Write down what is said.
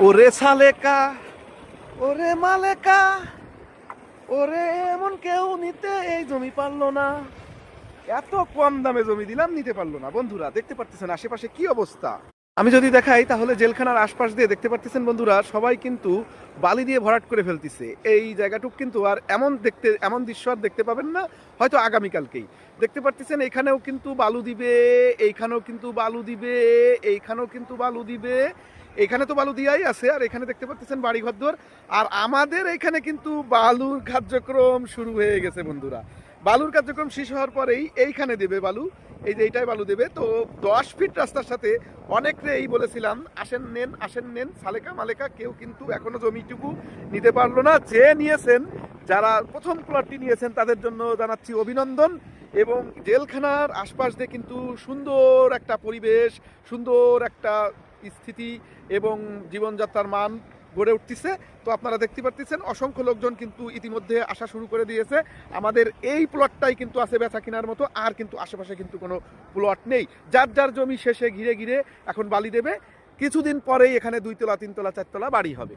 ওরে সালেকা, ওরে মালেকা, ওরে এমন কেউ নিতে এই জমি পারলো না। এত কম দামে জমি দিলাম, নিতে পারলো না। বন্ধুরা দেখতে পারতেছেন আশেপাশে কি অবস্থা। আমি যদি দেখাই তাহলে জেলখানার আশপাশ দিয়ে দেখতে পারতেছেন বন্ধুরা, সবাই কিন্তু বালি দিয়ে ভরাট করে ফেলতেছে। এই জায়গাটুক কিন্তু আর এমন দৃশ্য আর দেখতে পাবেন না, হয়তো আগামীকালকেই। দেখতে পারতেছেন এখানেও কিন্তু বালু দিবে, এইখানেও কিন্তু বালু দিবে, এইখানেও কিন্তু বালু দিবে। এখানে তো বালু দিয়াই আছে, আর এখানে দেখতে পাচ্ছেন বাড়িঘর দর। আর আমাদের এখানে কিন্তু বালুর কার্যক্রম শুরু হয়ে গেছে বন্ধুরা। বালুর কার্যক্রম শেষ হওয়ার পরেই এইখানে দেবে বালু, এই যে এইটাই বালু দেবে। তো 10 ফিট রাস্তার সাথে অনেকরেই বলেছিলাম আসেন নেন, আসেন নেন, সালেকা মালেকা, কেউ কিন্তু এখনো জমিটুকু নিতে পারলো না। যে নিয়েছেন, যারা প্রথম প্লটটি নিয়েছেন তাদের জন্য জানাচ্ছি অভিনন্দন। এবং জেলখানার আশপাশ দিয়ে কিন্তু সুন্দর একটা পরিবেশ, সুন্দর একটা স্থিতি এবং জীবনযাত্রার মান গড়ে উঠতেছে। তো আপনারা দেখতে পাচ্ছেন অসংখ্য লোকজন কিন্তু ইতিমধ্যে আসা শুরু করে দিয়েছে। আমাদের এই প্লটটাই কিন্তু আছে বেচা কেনার মতো, আর কিন্তু আশেপাশে কিন্তু কোনো প্লট নেই। যার যার জমি শেষে ঘিরে ঘিরে এখন বালি দেবে। কিছুদিন পরেই এখানে 2 তলা 3 তলা 4 তলা বাড়ি হবে।